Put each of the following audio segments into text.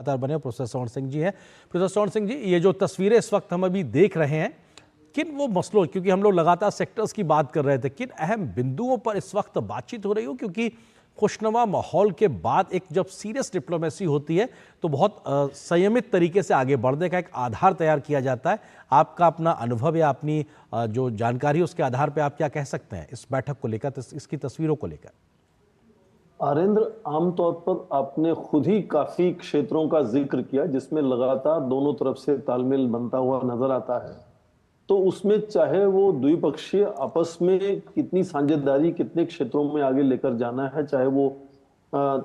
बने प्रोफेसर स्वर्ण सिंह जी हैं। प्रोफेसर स्वर्ण सिंह जी, ये जो तस्वीरें इस वक्त हम अभी देख रहे हैं, किन वो मसलों, क्योंकि हम लोग लगातार सेक्टर्स की बात कर रहे थे, किन अहम बिंदुओं पर इस वक्त बातचीत हो रही हो? क्योंकि खुशनुमा माहौल के बाद एक जब सीरियस डिप्लोमेसी होती है तो बहुत संयमित तरीके से आगे बढ़ने का एक आधार तैयार किया जाता है। आपका अपना अनुभव या अपनी जो जानकारी उसके आधार पर आप क्या कह सकते हैं इस बैठक को लेकर, इसकी तस्वीरों को लेकर? आरेंद्र, आमतौर पर आपने खुद ही काफी क्षेत्रों का जिक्र किया जिसमें लगातार दोनों तरफ से तालमेल बनता हुआ नजर आता है। तो उसमें चाहे वो द्विपक्षीय आपस में कितनी साझेदारी कितने क्षेत्रों में आगे लेकर जाना है, चाहे वो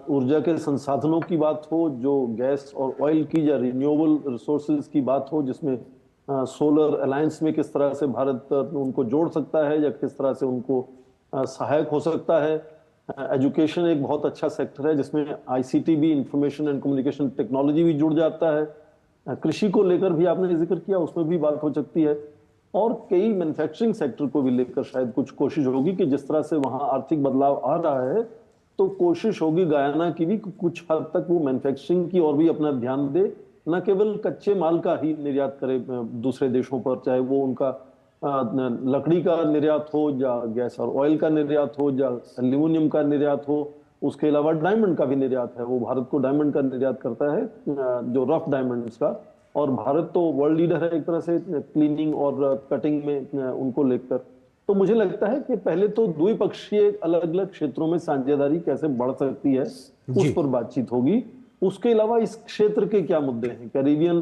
ऊर्जा के संसाधनों की बात हो, जो गैस और ऑयल की या रिन्यूएबल रिसोर्सेज की बात हो, जिसमें सोलर अलायंस में किस तरह से भारत उनको जोड़ सकता है या किस तरह से उनको सहायक हो सकता है। एजुकेशन एक बहुत अच्छा सेक्टर है जिसमें आईसीटी भी, इंफॉर्मेशन एंड कम्युनिकेशन टेक्नोलॉजी भी जुड़ जाता है। कृषि को लेकर भी आपने जिक्र किया, उसमें भी बात हो सकती है। और कई मैन्युफैक्चरिंग सेक्टर को भी लेकर शायद कुछ कोशिश होगी कि जिस तरह से वहां आर्थिक बदलाव आ रहा है, तो कोशिश होगी गयाना की भी कुछ हद तक वो मैन्युफैक्चरिंग की और भी अपना ध्यान दे, न केवल कच्चे माल का ही निर्यात करे दूसरे देशों पर, चाहे वो उनका लकड़ी का निर्यात हो या गैस और ऑयल का निर्यात हो या एल्यूमिनियम का निर्यात हो। उसके अलावा डायमंड का भी निर्यात है, वो भारत को डायमंड का निर्यात करता है, जो रफ डायमंड्स का। और भारत तो वर्ल्ड लीडर है एक तरह से क्लीनिंग और कटिंग में उनको लेकर। तो मुझे लगता है कि पहले तो द्विपक्षीय अलग अलग क्षेत्रों में साझेदारी कैसे बढ़ सकती है उस पर बातचीत होगी। उसके अलावा इस क्षेत्र के क्या मुद्दे हैं, कैरिबियन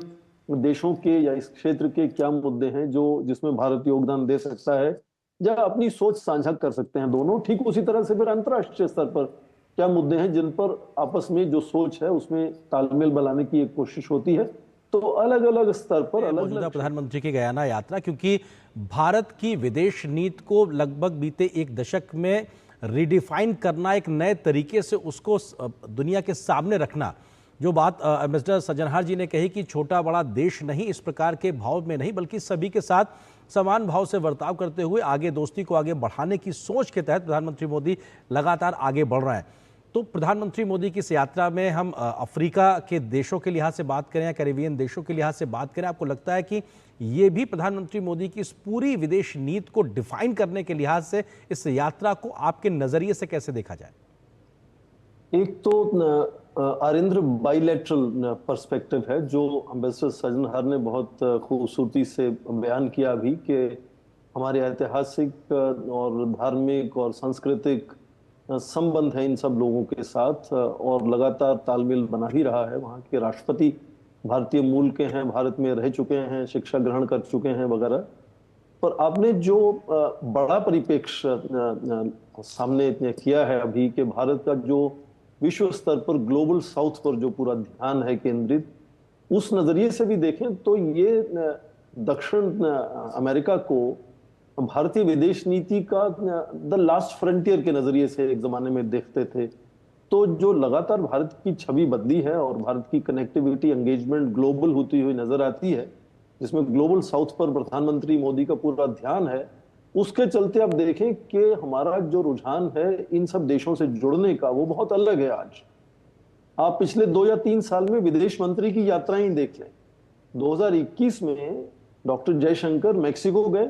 देशों के या इस क्षेत्र के क्या मुद्दे हैं जो जिसमें भारत योगदान दे सकता है या अपनी सोच साझा कर सकते हैं दोनों। ठीक उसी तरह से फिर अंतर्राष्ट्रीय स्तर पर क्या मुद्दे हैं जिन पर आपस में जो सोच है उसमें तालमेल बनाने की एक कोशिश होती है। तो अलग अलग स्तर पर अलग मौजूदा अलग प्रधानमंत्री की गयाना यात्रा, क्योंकि भारत की विदेश नीति को लगभग बीते एक दशक में रिडिफाइन करना, एक नए तरीके से उसको दुनिया के सामने रखना, जो बात एम्बेसडर सज्जनहार जी ने कही कि छोटा बड़ा देश नहीं, इस प्रकार के भाव में नहीं, बल्कि सभी के साथ समान भाव से बर्ताव करते हुए आगे दोस्ती को आगे बढ़ाने की सोच के तहत प्रधानमंत्री मोदी लगातार आगे बढ़ रहे हैं। तो प्रधानमंत्री मोदी की इस यात्रा में हम अफ्रीका के देशों के लिहाज से बात करें या कैरिबियन देशों के लिहाज से बात करें, आपको लगता है कि ये भी प्रधानमंत्री मोदी की इस पूरी विदेश नीति को डिफाइन करने के लिहाज से इस यात्रा को आपके नजरिए से कैसे देखा जाए? एक तो आरिंद्र बाइलेटरल पर्सपेक्टिव है जो एम्बेसडर सज्जनहार ने बहुत खूबसूरती से बयान किया अभी, कि हमारे ऐतिहासिक और धार्मिक और सांस्कृतिक संबंध है इन सब लोगों के साथ और लगातार तालमेल बना ही रहा है। वहाँ के राष्ट्रपति भारतीय मूल के हैं, भारत में रह चुके हैं, शिक्षा ग्रहण कर चुके हैं वगैरह। पर आपने जो बड़ा परिप्रेक्ष्य सामने किया है अभी, कि भारत का जो विश्व स्तर पर ग्लोबल साउथ पर जो पूरा ध्यान है केंद्रित, उस नजरिए से भी देखें तो ये दक्षिण अमेरिका को भारतीय विदेश नीति का द लास्ट फ्रंटियर के नजरिए से एक जमाने में देखते थे। तो जो लगातार भारत की छवि बदली है और भारत की कनेक्टिविटी एंगेजमेंट ग्लोबल होती हुई नजर आती है, जिसमें ग्लोबल साउथ पर प्रधानमंत्री मोदी का पूरा ध्यान है, उसके चलते आप देखें कि हमारा जो रुझान है इन सब देशों से जुड़ने का, वो बहुत अलग है। आज आप पिछले 2 या 3 साल में विदेश मंत्री की यात्राएं देख लें। 2021 में डॉक्टर जयशंकर मैक्सिको गए,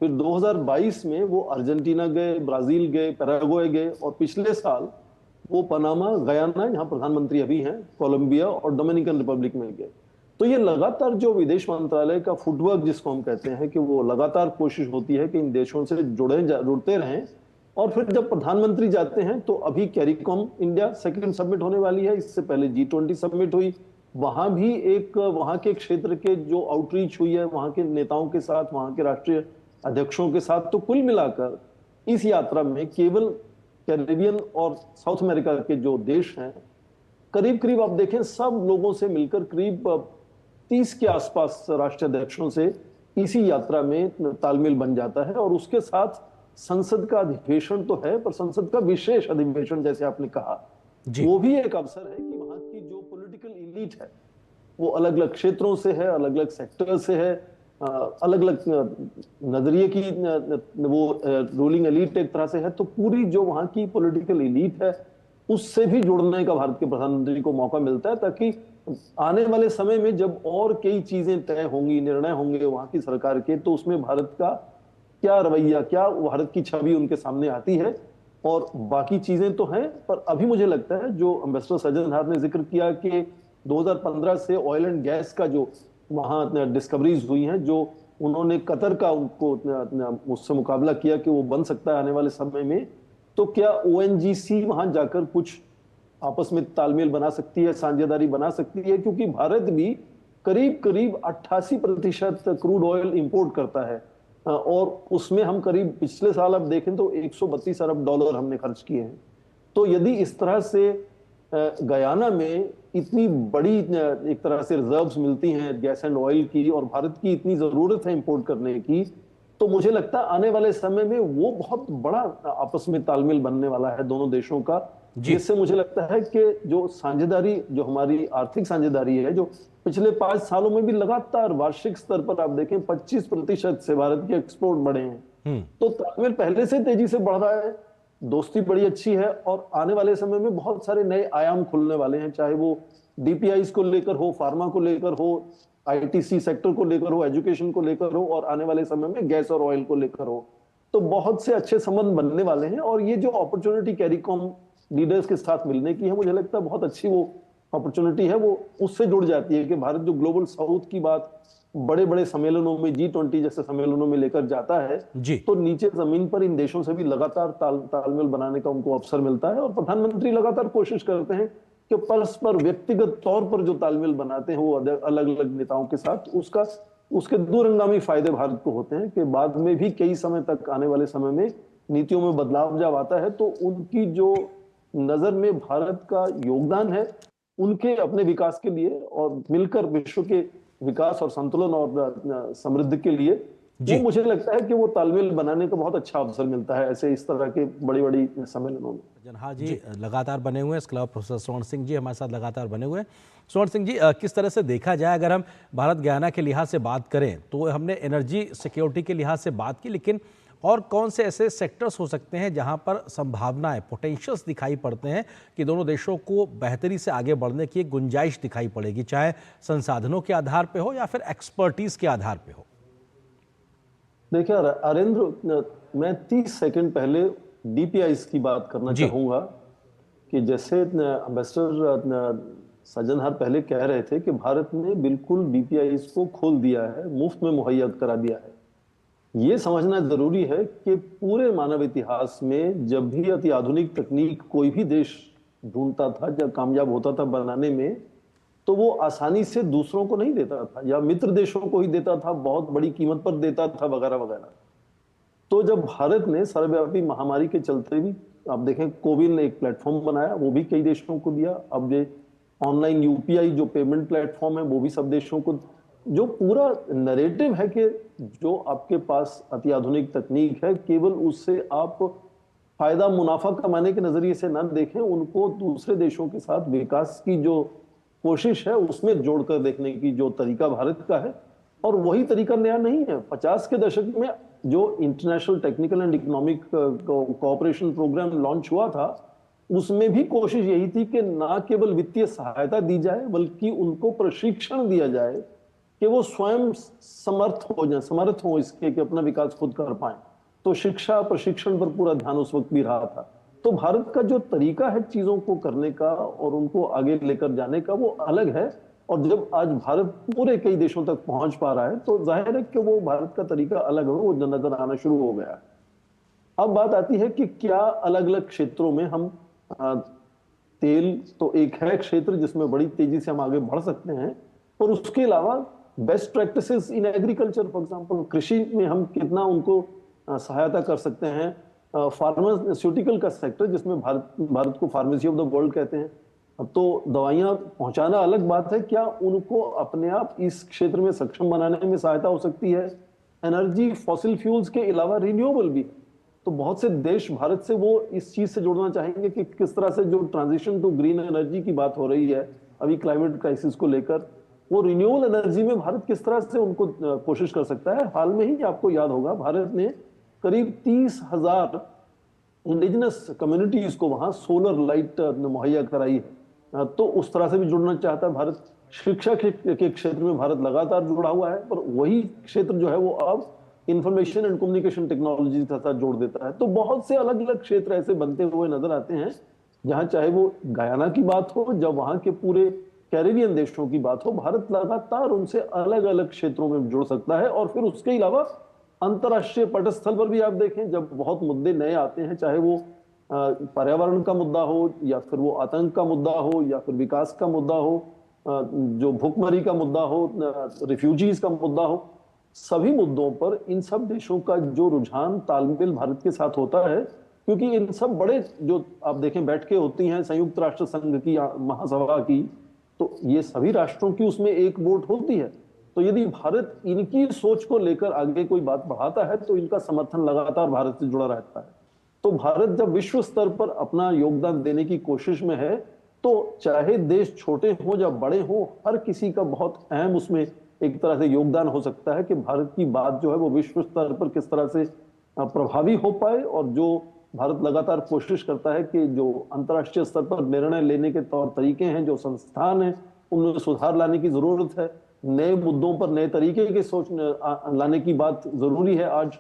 फिर 2022 में वो अर्जेंटीना गए, ब्राजील गए, पैराग्वे गए, और पिछले साल वो पनामा, गयाना, यहाँ प्रधानमंत्री अभी हैं, कोलंबिया और डोमिनिकन रिपब्लिक में गए। तो ये लगातार जो विदेश मंत्रालय का फुटवर्क जिसको हम कहते हैं, कि वो लगातार कोशिश होती है कि इन देशों से जुड़ते रहें। और फिर जब प्रधानमंत्री जाते हैं तो अभी कैरिकॉम इंडिया सेकंड समिट होने वाली है, इससे पहले G20 समिट हुई, वहां भी एक वहां के क्षेत्र के जो आउटरीच हुई है वहां के नेताओं के साथ, वहां के राष्ट्रीय अध्यक्षों के साथ। तो कुल मिलाकर इस यात्रा में केवल कैरिबियन और साउथ अमेरिका के जो देश हैं, करीब करीब आप देखें सब लोगों से मिलकर करीब 30 के आसपास राष्ट्रीय अध्यक्षों से इसी यात्रा में तालमेल बन जाता है। और उसके साथ संसद का अधिवेशन तो है, पर संसद का विशेष अधिवेशन जैसे आपने कहा, वो भी एक अवसर है कि वहां की जो पॉलिटिकल इलीट है वो अलग अलग क्षेत्रों से है, अलग अलग सेक्टर से है, अलग अलग नजरिए की वो रूलिंग एलीट एक तरह से है। तो पूरी जो वहां की पॉलिटिकल इलीट है उससे भी जुड़ने का भारत के प्रधानमंत्री को मौका मिलता है, ताकि आने वाले समय में जब और कई चीजें तय होंगी, निर्णय होंगे वहां की सरकार के, तो उसमें भारत का क्या रवैया, क्या भारत की छवि उनके सामने आती है। और बाकी चीजें तो हैं, पर अभी मुझे लगता है जो एम्बेसडर सज्जनहार ने जिक्र किया कि 2015 से ऑयल एंड गैस का जो वहां डिस्कवरीज हुई हैं, जो उन्होंने कतर का उनको उससे मुकाबला किया कि वो बन सकता है आने वाले समय में, तो क्या ओएनजीसी वहां जाकर कुछ आपस में तालमेल बना सकती है, साझेदारी बना सकती है? क्योंकि भारत भी करीब करीब 88% क्रूड ऑयल इंपोर्ट करता है, और उसमें हम करीब पिछले साल अब देखें तो 132 अरब डॉलर हमने खर्च किए हैं। तो यदि इस तरह से गयाना में इतनी बड़ी एक तरह से रिजर्व्स मिलती हैं गैस एंड ऑयल की, और भारत की इतनी जरूरत है इंपोर्ट करने की, तो मुझे लगता है आने वाले समय में वो बहुत बड़ा आपस में तालमेल बनने वाला है दोनों देशों का, जी। जिससे मुझे लगता है कि जो साझेदारी, जो हमारी आर्थिक साझेदारी है, जो पिछले 5 सालों में भी लगातार वार्षिक स्तर पर आप देखें 25% से भारत के एक्सपोर्ट बढ़े हैं, तो तालमेल पहले से तेजी से बढ़ रहा है, दोस्ती बड़ी अच्छी है, और आने वाले समय में बहुत सारे नए आयाम खुलने वाले हैं, चाहे वो डीपीआईज को लेकर हो, फार्मा को लेकर हो, आईटीसी सेक्टर को लेकर हो, एजुकेशन को लेकर हो, और आने वाले समय में गैस और ऑयल को लेकर हो। तो बहुत से अच्छे संबंध बनने वाले हैं, और ये जो अपॉर्चुनिटी कैरिकॉम लीडर्स के साथ मिलने की है, मुझे लगता है बहुत अच्छी वो अपॉर्चुनिटी है। वो उससे जुड़ जाती है कि भारत जो ग्लोबल साउथ की बात बड़े बड़े सम्मेलनों में, G20 जैसे सम्मेलनों में लेकर जाता है, जी। तो नीचे जमीन पर इन देशों से भी लगातार तालमेल बनाने का उनको अवसर मिलता है। और प्रधानमंत्री लगातार कोशिश करते हैं कि परस्पर व्यक्तिगत तौर पर जो तालमेल बनाते हैं वो अलग अलग नेताओं के साथ, उसके दूरंगामी फायदे भारत को होते हैं कि बाद में भी कई समय तक, आने वाले समय में नीतियों में बदलाव जब आता है, तो उनकी जो नजर में भारत का योगदान है उनके अपने विकास के लिए, और मिलकर विश्व के विकास और संतुलन और समृद्धि के लिए, वो मुझे लगता है कि वो तालमेल बनाने का बहुत अच्छा अवसर मिलता है ऐसे इस तरह के बड़ी बड़ी सम्मेलनों में। सज्जनहार जी लगातार बने हुए हैं, इसके अलावा प्रोफेसर स्वर्ण सिंह जी हमारे साथ लगातार बने हुए हैं। स्वर्ण सिंह जी, किस तरह से देखा जाए, अगर हम भारत गयाना के लिहाज से बात करें तो हमने एनर्जी सिक्योरिटी के लिहाज से बात की, लेकिन और कौन से ऐसे सेक्टर्स हो सकते हैं जहां पर संभावनाएं, पोटेंशियल्स दिखाई पड़ते हैं कि दोनों देशों को बेहतरी से आगे बढ़ने की एक गुंजाइश दिखाई पड़ेगी, चाहे संसाधनों के आधार पे हो या फिर एक्सपर्टीज के आधार पे हो? देखिए अरेंद्र, मैं 30 सेकंड पहले डीपीआईज की बात करना चाहूंगा कि जैसे एम्बेसडर सज्जनहार पहले कह रहे थे कि भारत ने बिल्कुल डीपीआईज को खोल दिया है, मुफ्त में मुहैया करा दिया है। ये समझना जरूरी है कि पूरे मानव इतिहास में जब भी अति आधुनिक तकनीक कोई भी देश ढूंढता था, जब कामयाब होता था बनाने में, तो वो आसानी से दूसरों को नहीं देता था, या मित्र देशों को ही देता था, बहुत बड़ी कीमत पर देता था, वगैरह वगैरह। तो जब भारत ने सर्वव्यापी महामारी के चलते भी, आप देखें कोविन ने एक प्लेटफॉर्म बनाया, वो भी कई देशों को दिया। अब ये ऑनलाइन यूपीआई जो पेमेंट प्लेटफॉर्म है, वो भी सब देशों को। जो पूरा नरेटिव है कि जो आपके पास अति आधुनिक तकनीक है, केवल उससे आप फायदा मुनाफा कमाने के नजरिए से ना देखें, उनको दूसरे देशों के साथ विकास की जो कोशिश है उसमें जोड़कर देखने की जो तरीका भारत का है। और वही तरीका नया नहीं है। 50 के दशक में जो international technical and economic cooperation programme launch हुआ था, उसमें भी कोशिश यही थी कि ना केवल वित्तीय सहायता दी जाए, बल्कि उनको प्रशिक्षण दिया जाए कि वो स्वयं समर्थ हो इसके कि अपना विकास खुद कर पाए। तो शिक्षा प्रशिक्षण पर पूरा ध्यान उस वक्त भी रहा था। तो भारत का जो तरीका है चीजों को करने का और उनको आगे लेकर जाने का, वो अलग है। और जब आज भारत पूरे कई देशों तक पहुंच पा रहा है, तो जाहिर है कि वो भारत का तरीका अलग है, वो नजर आना शुरू हो गया है। अब बात आती है कि क्या अलग अलग क्षेत्रों में हम तेल तो एक है क्षेत्र जिसमें बड़ी तेजी से हम आगे बढ़ सकते हैं, और उसके अलावा best practices in agriculture, for example कृषि में हम कितना उनको सहायता कर सकते हैं। फार्मास्यूटिकल का सेक्टर, जिसमें भारत को फार्मेसी ऑफ द वर्ल्ड कहते हैं, तो दवाइयां पहुंचाना अलग बात है, क्या उनको अपने आप इस क्षेत्र में सक्षम बनाने में सहायता हो सकती है। एनर्जी फॉसिल फ्यूल्स के अलावा रिन्यूएबल भी, तो बहुत से देश भारत से वो इस चीज से जुड़ना चाहेंगे कि किस तरह से जो ट्रांजिशन टू ग्रीन एनर्जी की बात हो रही है अभी क्लाइमेट क्राइसिस को लेकर, वो रिन्यूएबल एनर्जी में भारत किस तरह से उनको कोशिश कर सकता है। हाल में ही आपको याद होगा भारत ने करीब 30,000 इंडिजिनस कम्युनिटीज को वहां सोलर लाइट मुहैया कराई है। तो उस तरह से भी जुड़ना चाहता है भारत। शिक्षा के क्षेत्र में भारत लगातार जुड़ा हुआ है, पर वही क्षेत्र जो है वो अब इंफॉर्मेशन एंड कम्युनिकेशन टेक्नोलॉजी के साथ जोड़ देता है। तो बहुत से अलग अलग क्षेत्र ऐसे बनते हुए नजर आते हैं, जहां चाहे वो गयाना की बात हो, जब वहां के पूरे कैरेबियन देशों की बात हो, भारत लगातार उनसे अलग अलग क्षेत्रों में जुड़ सकता है। और फिर उसके अलावा अंतर्राष्ट्रीय पटस्थल पर भी आप देखें, जब बहुत मुद्दे नए आते हैं, चाहे वो पर्यावरण का मुद्दा हो, या फिर वो आतंक का मुद्दा हो, या फिर विकास का मुद्दा हो, जो भुखमरी का मुद्दा हो, रिफ्यूजीज का मुद्दा हो, सभी मुद्दों पर इन सब देशों का जो रुझान तालमेल भारत के साथ होता है। क्योंकि इन सब बड़े जो आप देखें बैठकें होती हैं संयुक्त राष्ट्र संघ की महासभा की, तो ये सभी राष्ट्रों की उसमें एक वोट होती है। तो यदि भारत इनकी सोच को लेकर आगे कोई बात बढ़ाता है, तो इनका समर्थन लगातार भारत से जुड़ा रहता है। तो भारत जब विश्व स्तर पर अपना योगदान देने की कोशिश में है, तो चाहे देश छोटे हों या बड़े हों, हर किसी का बहुत अहम उसमें एक तरह से योगदान हो सकता है कि भारत की बात जो है वो विश्व स्तर पर किस तरह से प्रभावी हो पाए। और जो भारत लगातार कोशिश करता है कि जो अंतर्राष्ट्रीय स्तर पर निर्णय लेने के तौर तरीके हैं, जो संस्थान हैं, उनमें सुधार लाने की जरूरत है। नए मुद्दों पर नए तरीके की सोच लाने की बात जरूरी है आज।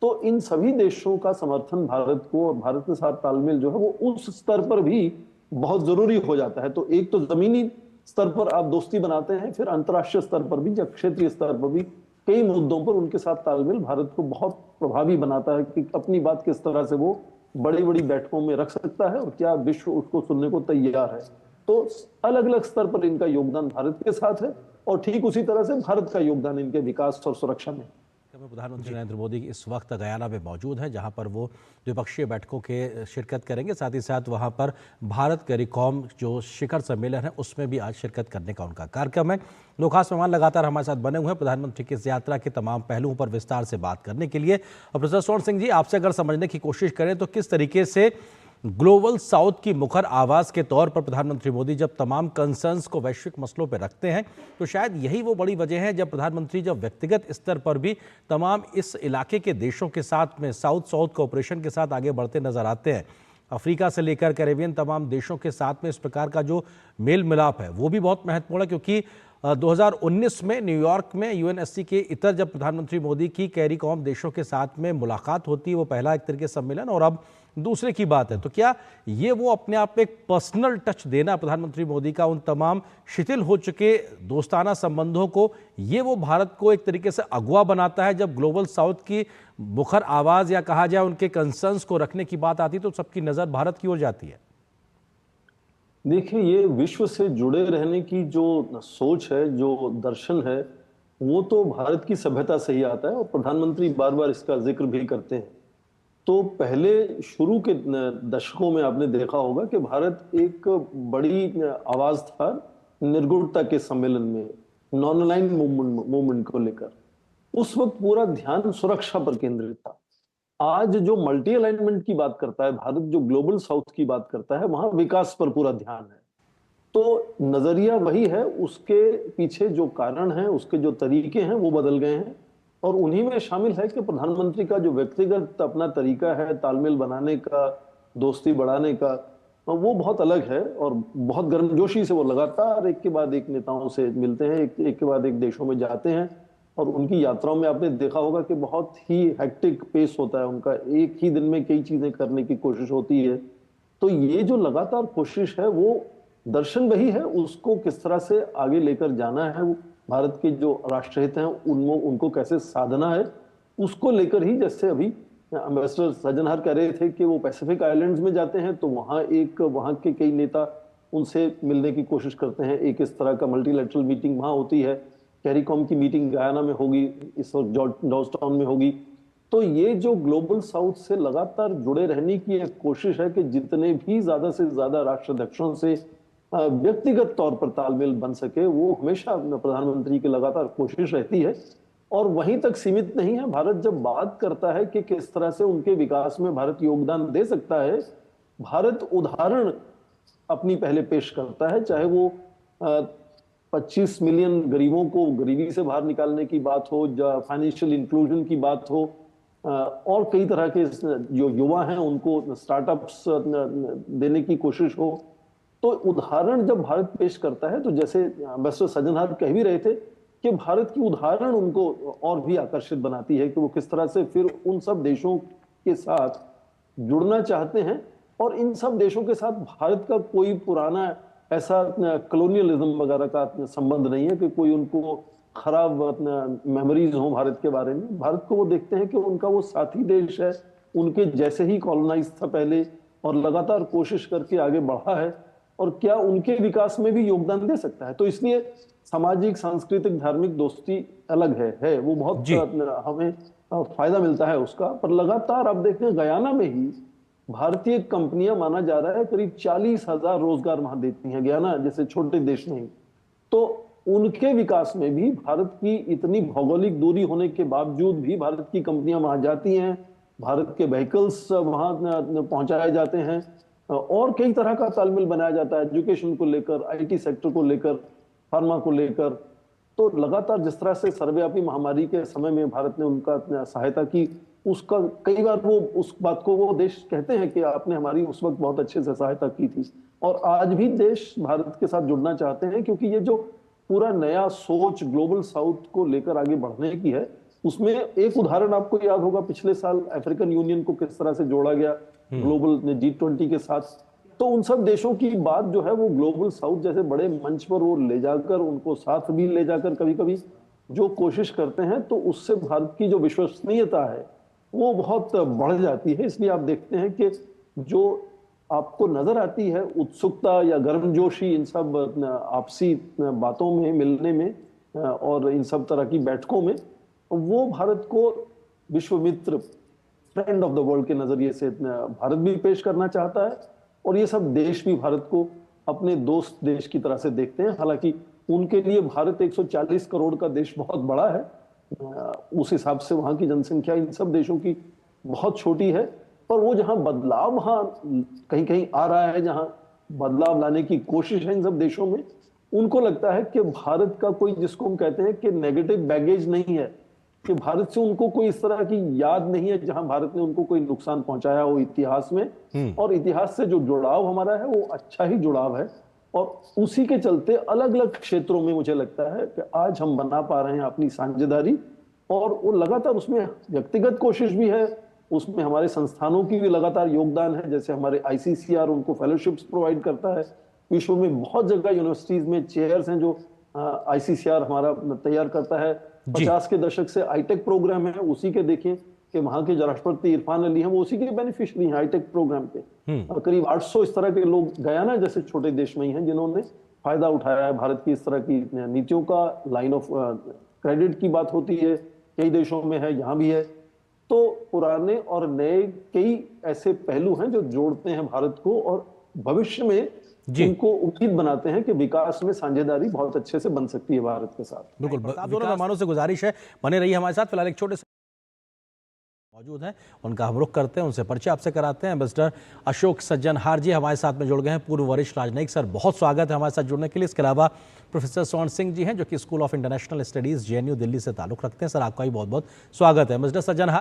तो इन सभी देशों का समर्थन भारत को और भारत के साथ तालमेल जो है वो उस स्तर पर भी बहुत जरूरी हो जाता है। तो एक तो जमीनी स्तर पर आप दोस्ती बनाते हैं, फिर अंतर्राष्ट्रीय स्तर पर भी या क्षेत्रीय स्तर पर भी कई मुद्दों पर उनके साथ तालमेल भारत को बहुत प्रभावी बनाता है कि अपनी बात किस तरह से वो बड़ी बड़ी बैठकों में रख सकता है और क्या विश्व उसको सुनने को तैयार है। तो अलग अलग स्तर पर इनका योगदान भारत के साथ है, और ठीक उसी तरह से भारत का योगदान इनके विकास और सुरक्षा में। प्रधानमंत्री नरेंद्र मोदी इस वक्त गयाना में मौजूद हैं, जहां पर वो द्विपक्षीय बैठकों के शिरकत करेंगे। साथ ही साथ वहां पर भारत कैरिकॉम जो शिखर सम्मेलन है उसमें भी आज शिरकत करने का उनका कार्यक्रम है। दो खास मेहमान लगातार हमारे साथ बने हुए हैं प्रधानमंत्री की इस यात्रा के तमाम पहलुओं पर विस्तार से बात करने के लिए। और प्रोफेसर स्वर्ण सिंह जी, आपसे अगर समझने की कोशिश करें तो किस तरीके से ग्लोबल साउथ की मुखर आवाज के तौर पर प्रधानमंत्री मोदी जब तमाम कंसर्न्स को वैश्विक मसलों पर रखते हैं, तो शायद यही वो बड़ी वजह है जब प्रधानमंत्री जब व्यक्तिगत स्तर पर भी तमाम इस इलाके के देशों के साथ में साउथ साउथ कोऑपरेशन के साथ आगे बढ़ते नजर आते हैं। अफ्रीका से लेकर कैरेबियन तमाम देशों के साथ में इस प्रकार का जो मेल मिलाप है वो भी बहुत महत्वपूर्ण है, क्योंकि 2019 में न्यूयॉर्क में यूएनएससी के इतर जब प्रधानमंत्री मोदी की कैरिकॉम देशों के साथ में मुलाकात होती है, वो पहला एक तरीके सम्मेलन, और अब दूसरे की बात है। तो क्या ये वो अपने आप में एक पर्सनल टच देना प्रधानमंत्री मोदी का उन तमाम शिथिल हो चुके दोस्ताना संबंधों को, ये वो भारत को एक तरीके से अगुवा बनाता है जब ग्लोबल साउथ की मुखर आवाज या कहा जाए उनके कंसर्न्स को रखने की बात आती है तो सबकी नजर भारत की ओर जाती है? देखिए, ये विश्व से जुड़े रहने की जो सोच है, जो दर्शन है, वो तो भारत की सभ्यता से ही आता है, और प्रधानमंत्री बार बार इसका जिक्र भी करते हैं। तो पहले शुरू के दशकों में आपने देखा होगा कि भारत एक बड़ी आवाज था निर्गुणता के सम्मेलन में, नॉन अलाइन्ड मूवमेंट को लेकर। उस वक्त पूरा ध्यान सुरक्षा पर केंद्रित था। आज जो मल्टी अलाइनमेंट की बात करता है भारत, जो ग्लोबल साउथ की बात करता है, वहां विकास पर पूरा ध्यान है। तो नजरिया वही है, उसके पीछे जो कारण है, उसके जो तरीके हैं वो बदल गए हैं। और उन्हीं में शामिल है कि प्रधानमंत्री का जो व्यक्तिगत अपना तरीका है तालमेल बनाने का, दोस्ती बढ़ाने का, वो बहुत अलग है। और बहुत गर्मजोशी से वो लगातार एक के बाद एक नेताओं से मिलते हैं, एक के बाद एक देशों में जाते हैं। और उनकी यात्राओं में आपने देखा होगा कि बहुत ही हेक्टिक पेस होता है उनका, एक ही दिन में कई चीजें करने की कोशिश होती है। तो ये जो लगातार कोशिश है, वो दर्शन वही है, उसको किस तरह से आगे लेकर जाना है, वो भारत के जो राष्ट्रहित हैं उनको उनको कैसे साधना है, उसको लेकर ही। जैसे अभी एम्बेसडर सज्जनहार कह रहे थे कि वो पैसिफिक आइलैंड्स में जाते हैं, तो वहां के कई नेता उनसे मिलने की कोशिश करते हैं। एक इस तरह का मल्टीलैटरल मीटिंग वहां होती है। कैरिकॉम की मीटिंग गयाना में होगी, इस वक्त जॉर्जटाउन में होगी। तो ये जो ग्लोबल साउथ से लगातार जुड़े रहने की एक कोशिश है कि जितने भी ज्यादा से ज्यादा राष्ट्राध्यक्षों से व्यक्तिगत तौर पर तालमेल बन सके, वो हमेशा प्रधानमंत्री की लगातार कोशिश रहती है। और वहीं तक सीमित नहीं है। भारत जब बात करता है कि किस तरह से उनके विकास में भारत योगदान दे सकता है, भारत उदाहरण अपनी पहले पेश करता है। चाहे वो 25 मिलियन गरीबों को गरीबी से बाहर निकालने की बात हो, या फाइनेंशियल इंक्लूजन की बात हो, और कई तरह के जो युवा हैं उनको स्टार्टअप्स देने की कोशिश हो, तो उदाहरण जब भारत पेश करता है, तो जैसे एम्बेसडर सज्जनहार कह भी रहे थे कि भारत की उदाहरण उनको और भी आकर्षित बनाती है कि वो किस तरह से फिर उन सब देशों के साथ जुड़ना चाहते हैं। और इन सब देशों के साथ भारत का कोई पुराना ऐसा कॉलोनियलिज्म वगैरह का संबंध नहीं है कि कोई उनको खराब मेमोरीज हो भारत के बारे में। भारत को वो देखते हैं कि उनका वो साथी देश है, उनके जैसे ही कॉलोनाइज था पहले और लगातार कोशिश करके आगे बढ़ा है, और क्या उनके विकास में भी योगदान दे सकता है। तो इसलिए सामाजिक, सांस्कृतिक, धार्मिक दोस्ती अलग है वो बहुत हमें फायदा मिलता है उसका। पर लगातार आप देखें गयाना में ही भारतीय कंपनियां, माना जा रहा है, करीब 40,000 रोजगार वहां देती हैं, गयाना जैसे छोटे देश नहीं। तो उनके विकास में भी भारत की इतनी भौगोलिक दूरी होने के बावजूद भी भारत की कंपनियां वहां जाती हैं, भारत के व्हीकल्स वहां पहुंचाए जाते हैं, और कई तरह का तालमेल बनाया जाता है एजुकेशन को लेकर, आईटी सेक्टर को लेकर, फार्मा को लेकर। तो लगातार जिस तरह से सर्वव्यापी महामारी के समय में भारत ने उनका सहायता की, उसका कई बार वो उस बात को वो देश कहते हैं कि आपने हमारी उस वक्त बहुत अच्छे से सहायता की थी। और आज भी देश भारत के साथ जुड़ना चाहते हैं, क्योंकि ये जो पूरा नया सोच ग्लोबल साउथ को लेकर आगे बढ़ने की है, उसमें एक उदाहरण आपको याद होगा, पिछले साल अफ्रीकन यूनियन को किस तरह से जोड़ा गया ग्लोबल G20 के साथ। तो उन सब देशों की बात जो है वो ग्लोबल साउथ जैसे बड़े मंच पर वो ले जाकर, उनको साथ भी ले जाकर कभी कभी जो कोशिश करते हैं, तो उससे भारत की जो विश्वसनीयता है वो बहुत बढ़ जाती है। इसलिए आप देखते हैं कि जो आपको नजर आती है उत्सुकता या गर्मजोशी इन सब आपसी बातों में, मिलने में और इन सब तरह की बैठकों में, वो भारत को विश्व मित्र, फ्रेंड ऑफ द वर्ल्ड के नजरिए से भारत भी पेश करना चाहता है। और ये सब देश भी भारत को अपने दोस्त देश की तरह से देखते हैं। हालांकि उनके लिए भारत 140 करोड़ का देश बहुत बड़ा है, उस हिसाब से वहां की जनसंख्या इन सब देशों की बहुत छोटी है। पर वो जहां बदलाव वहां कहीं कहीं आ रहा है, जहां बदलाव लाने की कोशिश है इन सब देशों में, उनको लगता है कि भारत का कोई, जिसको हम कहते हैं कि नेगेटिव बैगेज नहीं है, कि भारत से उनको कोई इस तरह की याद नहीं है जहां भारत ने उनको कोई नुकसान पहुंचाया हो इतिहास में। और इतिहास से जो जुड़ाव हमारा है वो अच्छा ही जुड़ाव है। और उसी के चलते अलग अलग क्षेत्रों में मुझे लगता है कि आज हम बना पा रहे हैं अपनी साझेदारी, और वो लगातार उसमें व्यक्तिगत कोशिश भी है, उसमें हमारे संस्थानों की भी लगातार योगदान है। जैसे हमारे ICCR उनको फेलोशिप्स प्रोवाइड करता है, विश्व में बहुत जगह यूनिवर्सिटीज में चेयर्स हैं जो ICCR हमारा तैयार करता है। 50 के दशक से आईटेक प्रोग्राम है, उसी के देखें कि वहां के जो राष्ट्रपति इरफान अली हैं वो उसी के बेनिफिशियरी हैं आईटेक प्रोग्राम के। करीब 800 इस तरह के लोग गयाना जैसे छोटे देश में ही हैं जिन्होंने फायदा उठाया है भारत की इस तरह की नीतियों का। लाइन ऑफ क्रेडिट की बात होती है, कई देशों में है, यहाँ भी है। तो पुराने और नए कई ऐसे पहलू हैं जो जोड़ते हैं भारत को, और भविष्य में इनको उम्मीद बनाते हैं कि विकास में साझेदारी बहुत अच्छे से बन सकती है भारत के साथ। बिल्कुल, दोनों मेहमानों से गुजारिश है बने रहिए हमारे साथ। फिलहाल एक छोटे से मौजूद हैं, उनका हम रुख करते हैं, उनसे परिचय आपसे कराते हैं। एम्बेसडर अशोक सज्जनहार जी हमारे साथ में जुड़ गए हैं, पूर्व वरिष्ठ राजनयिक। सर बहुत स्वागत है हमारे साथ जुड़ने के लिए। इसके अलावा प्रोफेसर स्वर्ण सिंह जी हैं जो कि school of international studies JNU Delhi से ताल्लुक रखते हैं। सर आपका भी बहुत बहुत स्वागत है। एम्बेसडर सज्जनहार